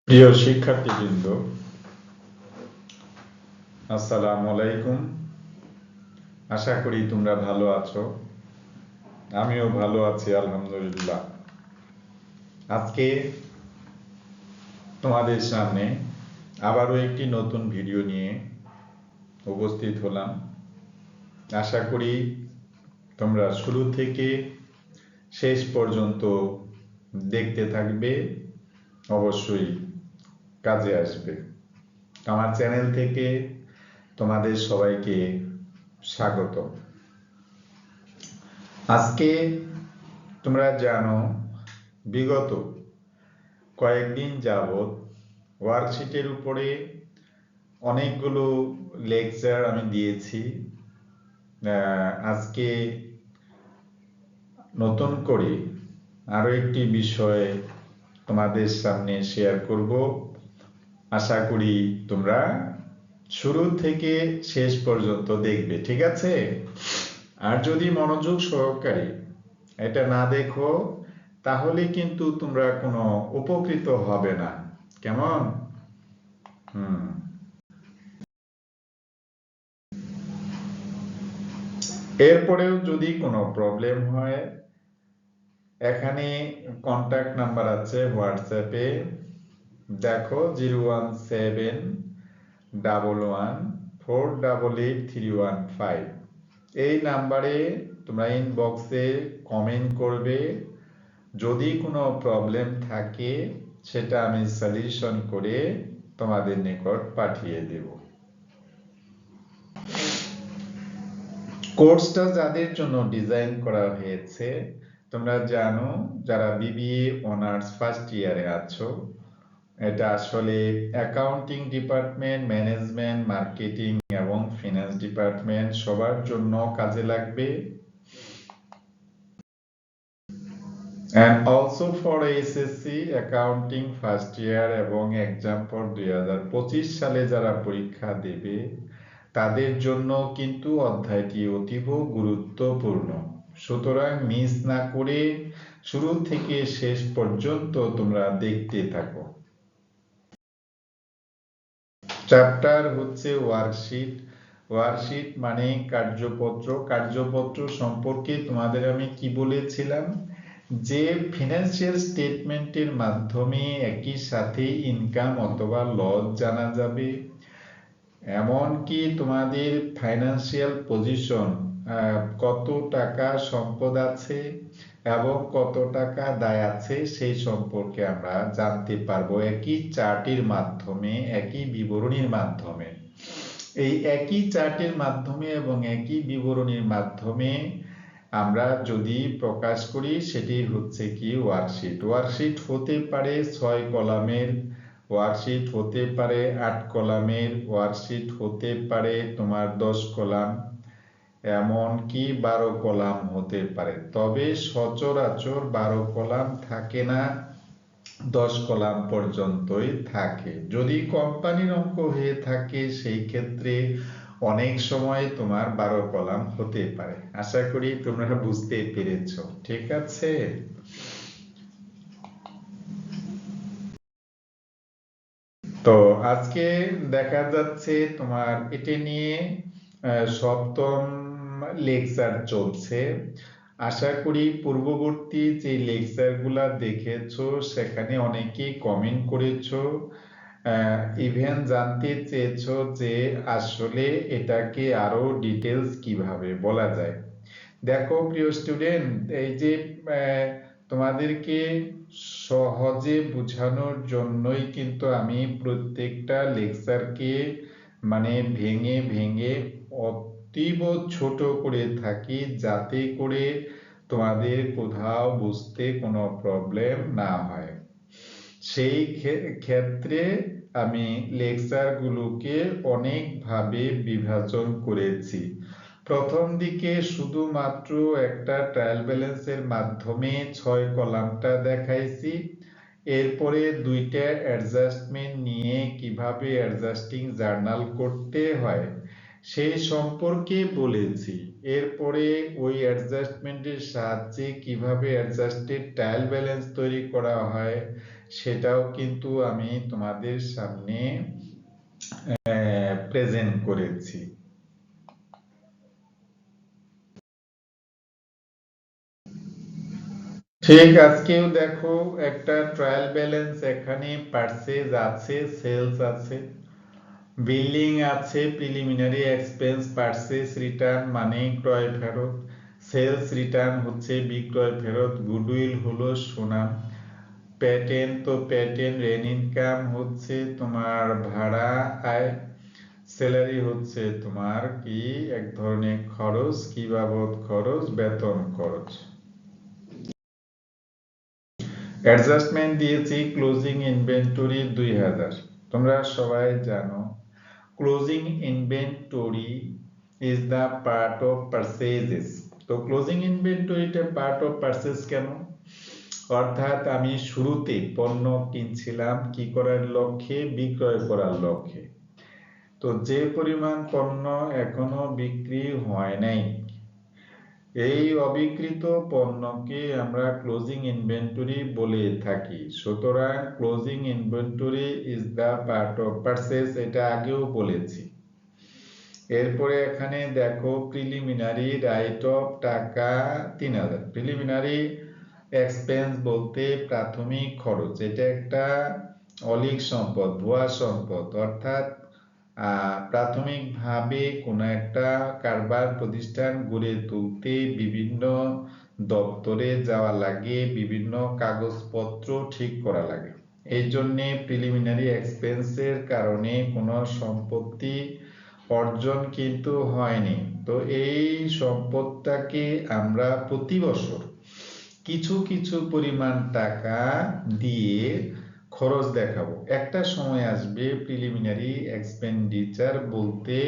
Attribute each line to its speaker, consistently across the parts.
Speaker 1: প্রিয় শিক্ষার্থীবৃন্দ, আসসালামু আলাইকুম। আশা করি তোমরা ভালো আছো। আমিও ভালো আছি, আলহামদুলিল্লাহ। আজকে তোমাদের সামনে আবারও একটি নতুন ভিডিও নিয়ে উপস্থিত হলাম। আশা করি তোমরা শুরু থেকে শেষ পর্যন্ত দেখতে থাকবে, অবশ্যই কাজে আসবে। আমার চ্যানেল থেকে তোমাদের সবাইকে স্বাগত। আজকে তোমরা জানো, বিগত কয়েকদিন যাবৎ ওয়ার্কশিটের উপরে অনেকগুলো লেকচার আমি দিয়েছি। আজকে নতুন করে আরো একটি বিষয় তোমাদের সামনে শেয়ার করব। আশা করি তোমরা শুরু থেকে শেষ পর্যন্ত দেখবে, ঠিক আছে? আর যদি মনোযোগ সহকারে এটা না দেখো, তাহলে কিন্তু তোমরা কোনো উপকৃত হবে না। কেমন? এরপরেও যদি কোনো প্রবলেম হয়, এখানে কন্ট্যাক্ট নাম্বার আছে হোয়াটসঅ্যাপে, দেখো 01711488315। এই নাম্বারে তোমরা ইনবক্সে কমেন্ট করবে। যদি কোনো প্রবলেম থাকে সেটা আমি সলিউশন করে তোমাদের নিকট পাঠিয়ে দেব। কোর্সটা যাদের জন্য ডিজাইন করা হয়েছে, তোমরা জানো, যারা বিবিএ অনার্স ফার্স্ট ইয়ারে আছো, এটা আসলে অ্যাকাউন্টিং ডিপার্টমেন্ট, ম্যানেজমেন্ট, মার্কেটিং এবং ফিনান্স ডিপার্টমেন্ট সবার জন্য কাজে লাগবে। And also for SSC accounting first year এবং এক্সাম ফর 2025 সালে যারা পরীক্ষা দেবে, তাদের জন্য কিন্তু অধ্যায়টি অতীব গুরুত্বপূর্ণ। সুতরাং মিস না করে শুরু থেকে শেষ পর্যন্ত তোমরা দেখতে থাকো। চ্যাপ্টার হচ্ছে ওয়ার্কশিট। ওয়ার্কশিট মানে কার্যপত্র। কার্যপত্র সম্পর্কে তোমাদের আমি কি বলেছিলাম, যে ফিনান্সিয়াল স্টেটমেন্টের মাধ্যমে একই সাথে ইনকাম অথবা লস জানা যাবে, এমনকি তোমাদের ফাইন্যান্সিয়াল পজিশন, কত টাকা সম্পদ আছে এবং কত টাকা দায় আছে সেই সম্পর্কে আমরা জানতে পারবো একই চার্টের মাধ্যমে, একই বিবরণীর মাধ্যমে। এই একই চার্টের মাধ্যমে এবং একই বিবরণীর মাধ্যমে আমরা যদি প্রকাশ করি, সেটি হচ্ছে কি ওয়ার্কশিট। ওয়ার্কশিট হতে পারে 6 কলামের, ওয়ার্কশিট হতে পারে 8 কলামের, ওয়ার্কশিট হতে পারে তোমার 10 কলাম, এমনকি 12 কলাম হতে পারে। তবে সচরাচর 12 কলাম থাকে না, 10 কলাম পর্যন্তই থাকে। যদি কোম্পানির অঙ্ক হয়ে থাকে সেই ক্ষেত্রে অনেক সময় তোমার 12 কলাম হতে পারে। আশা করি তোমরা বুঝতে পেরেছো, ঠিক আছে? তো আজকে দেখা যাচ্ছে তোমার এটা নিয়ে সপ্তম লেকচার চলছে। আশা করি পূর্ববর্তী যে লেকচারগুলা দেখেছো সেখানে অনেকেই কমেন্ট করেছো, ইভেন জানতে চেয়েছো যে আসলে এটাকে আরো ডিটেলস কিভাবে বলা যায়। দেখো প্রিয় স্টুডেন্ট, এই যে তোমাদেরকে সহজে বোঝানোর জন্যই কিন্তু আমি প্রত্যেকটা লেকচারকে মানে ভেঙে ভেঙে অতীব ছোট করে থাকি, যাতে করে তোমাদের কোথাও বুঝতে কোনো প্রবলেম না হয়। সেই ক্ষেত্রে আমি লেকচারগুলোকে অনেকভাবে বিভাজন করেছি। প্রথম দিকে শুধুমাত্র একটা ট্রায়াল ব্যালেন্সের মাধ্যমে 6 কলামটা দেখাইছি। এরপরে 2টা অ্যাডজাস্টমেন্ট নিয়ে কিভাবে অ্যাডজাস্টিং জার্নাল করতে হয় সেই সম্পর্কে বলেছি। এরপরে ওই অ্যাডজাস্টমেন্টের সাহায্যে কিভাবে অ্যাডজাস্টেড ট্রায়াল ব্যালেন্স তৈরি করা হয় সেটাও কিন্তু আমি তোমাদের সামনে প্রেজেন্ট করেছি। ঠিক, আজকেও দেখো একটা ট্রায়াল ব্যালেন্স, এখানে পারচেজ আছে, সেলস আছে, বিলিং আছে, প্রিলিমিনারি এক্সপেন্স, পারচেজ রিটার্ন মানে ক্রয় ফেরত, সেলস রিটার্ন হচ্ছে বিক্রয় ফেরত, গুডউইল হলো সুনাম, প্যাটেন্ট তো প্যাটেন্ট, রেন ইনকাম হচ্ছে তোমার ভাড়া আয়, স্যালারি হচ্ছে তোমার কি এক ধরনের খরচ, কি বাবদ খরচ, বেতন খরচ। অ্যাডজাস্টমেন্ট দিয়েছি ক্লোজিং ইনভেন্টরি 2000। তোমরা সবাই জানো closing inventory is the part of purchases. তো ক্লোজিং ইনভেন্টরিটা পার্ট অফ পারচেজ কেন? অর্থাৎ আমি শুরুতে পণ্য কিনছিলাম কি করার লক্ষ্যে? বিক্রয় করার লক্ষ্যে। তো যে পরিমাণ পণ্য এখনো বিক্রি হয় নাই, এই অবিকৃত পণ্যকে আমরা ক্লোজিং ইনভেন্টরি বলে থাকি। সুতরাং closing inventory is the part of purchase, এটা আগেও বলেছি। এরপরে এখানে দেখো প্রিলিমিনারি রাইট অফ টাকা 3000। প্রিলিমিনারি এক্সপেন্স বলতে প্রাথমিক খরচ, এটা একটা অলীক সম্পদ, ভুয়া সম্পদ। অর্থাৎ প্রাথমিকভাবে কোনো একটা কারবার প্রতিষ্ঠান গড়ে তুলতে বিভিন্ন দপ্তরে যাওয়া লাগে, বিভিন্ন কাগজপত্র ঠিক করা লাগে। এই জন্যে প্রিলিমিনারি এক্সপেন্সের কারণে কোনো সম্পত্তি অর্জন কিন্তু হয়নি। তো এই সম্পদটাকে আমরা প্রতি বছর কিছু কিছু পরিমাণ টাকা দিয়ে খরচ দেখাবো। একটা সময় আসবে প্রিলিমিনারি এক্সপেন্ডিচার বলতে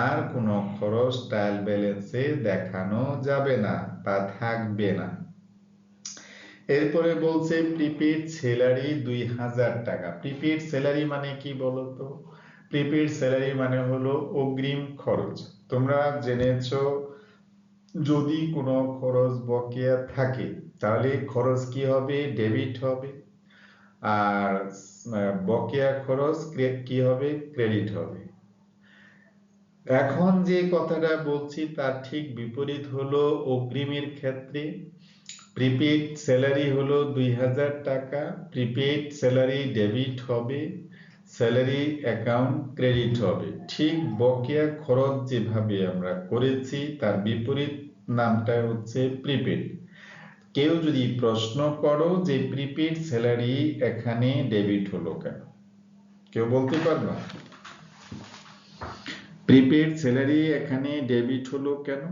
Speaker 1: আর কোনো খরচ ট্রায়াল ব্যালেন্সে দেখানো যাবে না বা থাকবে না। এরপরে বলছে প্রিপেড স্যালারি 2000 টাকা। প্রিপেড স্যালারি মানে কি বলতো? প্রিপেড স্যালারি মানে হলো অগ্রিম খরচ। তোমরা জেনেছো যদি কোনো খরচ বকেয়া থাকে তাহলে খরচ কি হবে? ডেবিট হবে। আর বকেয়া খরচ কি হবে? ক্রেডিট হবে। এখন যে কথাটা বলছি তার ঠিক বিপরীত হলো অগ্রিমের ক্ষেত্রে। প্রিপেড স্যালারি হলো 2000 টাকা, প্রিপেড স্যালারি ডেবিট হবে, স্যালারি অ্যাকাউন্ট ক্রেডিট হবে। ঠিক বকেয়া খরচ যেভাবে আমরা করেছি তার বিপরীত নামটা হচ্ছে প্রিপেড। কেউ যদি প্রশ্ন করো যে প্রিপেড স্যালারি এখানে ডেবিট হলো কেন, কেউ বলতে পারবা? প্রিপেড স্যালারি এখানে ডেবিট হলো কেন?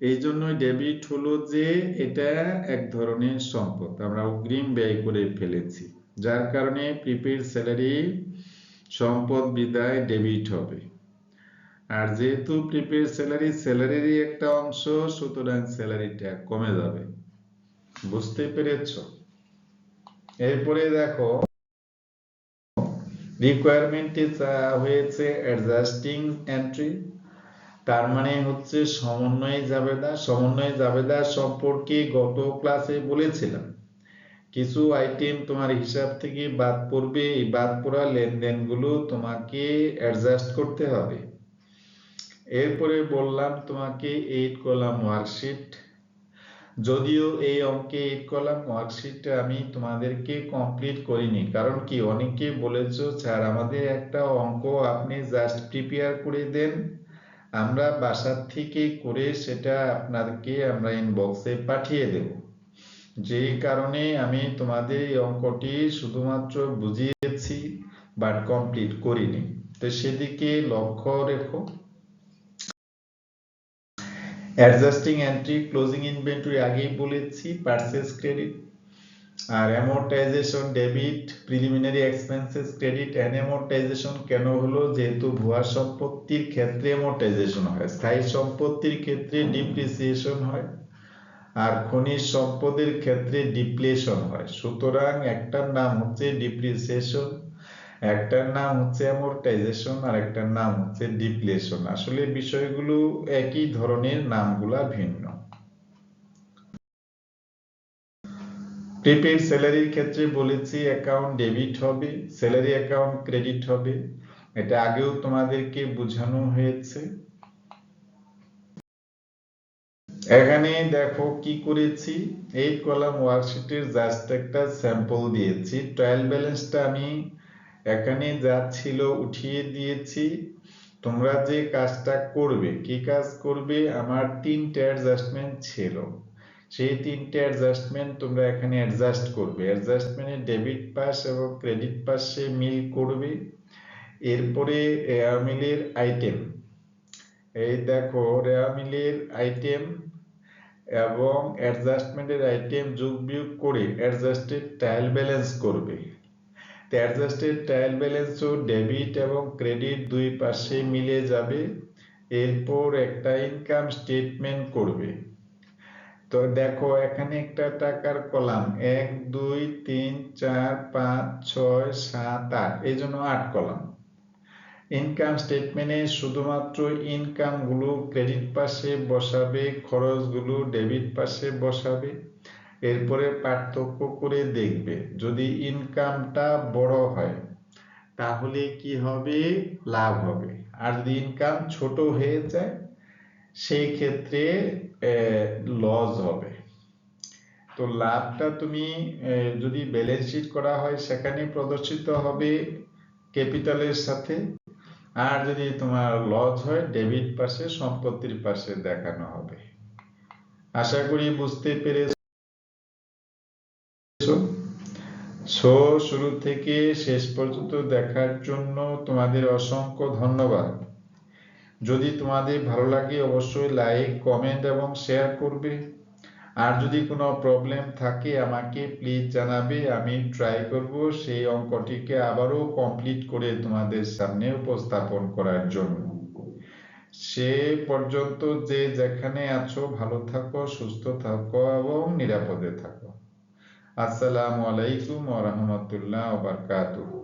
Speaker 1: এই জন্য ডেবিট হলো যে এটা এক ধরনের সম্পদ, আমরা অগ্রিম ব্যয় করে ফেলেছি, যার কারণে প্রিপেড স্যালারি সম্পদ বিদায় ডেবিট হবে। আর যেহেতু প্রিপেড স্যালারিরই একটা অংশ, সুতরাং স্যালারিটা কমে যাবে। বুঝতে পেরেছ? এরপরে দেখো রিকোয়ারমেন্টে হয়েছে অ্যাডজাস্টিং এন্ট্রি, তার মানে হচ্ছে সমন্বয় জাবেদা। সমন্বয় জাবেদা সম্পর্কে গত ক্লাসে বলেছিলাম কিছু আইটেম তোমার হিসাব থেকে বাদ পড়বে, এই বাদ পড়া লেনদেনগুলো তোমাকে অ্যাডজাস্ট করতে হবে। এরপরে বললাম তোমাকে 8 কলাম ওয়ার্কশিট। যদিও এই অঙ্কে 8 কলাম ওয়ার্কশিটটা আমি তোমাদেরকে কমপ্লিট করিনি, কারণ কি অনেকে বলেছো স্যার আমাদের একটা অঙ্ক আপনি জাস্ট প্রিপেয়ার করে দেন, আমরা বাসার থেকে করে সেটা আপনাদেরকে আমরা ইনবক্সে পাঠিয়ে দেব। যেই কারণে আমি তোমাদের এই অঙ্কটি শুধুমাত্র বুঝিয়েছি বাট কমপ্লিট করিনি, তো সেদিকে লক্ষ্য রেখো। অ্যাডজাস্টিং এন্ট্রি ক্লোজিং ইনভেন্টরি আগেই বলেছি, পারচেজ ক্রেডিট, আর অ্যামortization ডেবিট, প্রিলিমিনারি এক্সপেন্সেস ক্রেডিট। অ্যামortization কেন হলো? যেহেতু ভুয়া সম্পত্তির ক্ষেত্রে অ্যামortization হয়, স্থায়ী সম্পত্তির ক্ষেত্রে ডিপ্রিসিয়েশন হয়, আর খনিজ সম্পদের ক্ষেত্রে ডিপ্লেশন হয়। সুতরাং একটার নাম হচ্ছে ডিপ্রিসিয়েশন, একটার নাম হচ্ছে অ্যামোর্টাইজেশন আর একটার নাম হচ্ছে ডিপ্লেশন। আসলে বিষয়গুলো একই ধরনের, নামগুলা ভিন্ন। প্রিপেড স্যালারির ক্ষেত্রে বলেছি অ্যাকাউন্ট ডেবিট হবে, স্যালারি অ্যাকাউন্ট ক্রেডিট হবে। এটা আগেও তোমাদেরকে বোঝানো হয়েছে। এখানে দেখো কি করেছি, এই কলাম ওয়ার্কশিটের জাস্ট একটা স্যাম্পল দিয়েছি। ট্রায়াল ব্যালেন্সটা আমি এখানে যা ছিল উঠিয়ে দিয়েছি। তোমরা যে কাজটা করবে, কি কাজ করবে, আমার 3টে অ্যাডজাস্টমেন্ট ছিল, সেই 3টে অ্যাডজাস্টমেন্ট তোমরা এখানে অ্যাডজাস্ট করবে। অ্যাডজাস্টমেন্টে ডেবিট পাস এবং ক্রেডিট পাসে মিল করবে। এরপরে রেওয়া মিলের আইটেম, এই দেখো রেওয়া মিলের আইটেম এবং অ্যাডজাস্টমেন্টের আইটেম যোগ বিয়োগ করে অ্যাডজাস্টেড ট্রায়াল ব্যালেন্স করবে। অ্যাডজাস্টেড ট্রায়াল ব্যালেন্সও ডেবিট এবং ক্রেডিট দুই পাশে মিলে যাবে। এরপর একটা ইনকাম স্টেটমেন্ট করবে। তো দেখো এখানে একটা টাকার কলাম 1 2 3 4 5 6 7 8, এই জন্য 8 কলাম। ইনকাম স্টেটমেন্টে শুধুমাত্র ইনকাম গুলো ক্রেডিট পাশে বসাবে, খরচগুলো ডেবিট পাশে বসাবে। এরপরে পার্থক্য করে দেখবে, যদি ইনকামটা বড় হয় তাহলে কি হবে, লাভ হবে। আর যদি ইনকাম ছোট হয়ে যায় সেই ক্ষেত্রে লস হবে। তো লাভটা তুমি যদি ব্যালেন্স শিট করা হয় সেখানে প্রদর্শিত হবে ক্যাপিটালের সাথে, আর যদি তোমার লস হয় ডেবিট পাশে, সম্পত্তির পাশে দেখানো হবে। আশা করি বুঝতে পেরেছো। সো শুরু থেকে শেষ পর্যন্ত দেখার জন্য তোমাদের অসংখ্য ধন্যবাদ। যদি তোমাদের ভালো লাগে অবশ্যই লাইক, কমেন্ট এবং শেয়ার করবে। আর যদি কোনো প্রবলেম থাকে আমাকে প্লিজ জানাবে, আমি ট্রাই করব সেই অঙ্কটিকে আবারও কমপ্লিট করে তোমাদের সামনে উপস্থাপন করার জন্য। সে পর্যন্ত যে যেখানে আছো ভালো থাকো, সুস্থ থাকো এবং নিরাপদে থাকো। আসসালামু আলাইকুম ওয়া রাহমাতুল্লাহি ওয়া বারাকাতুহু।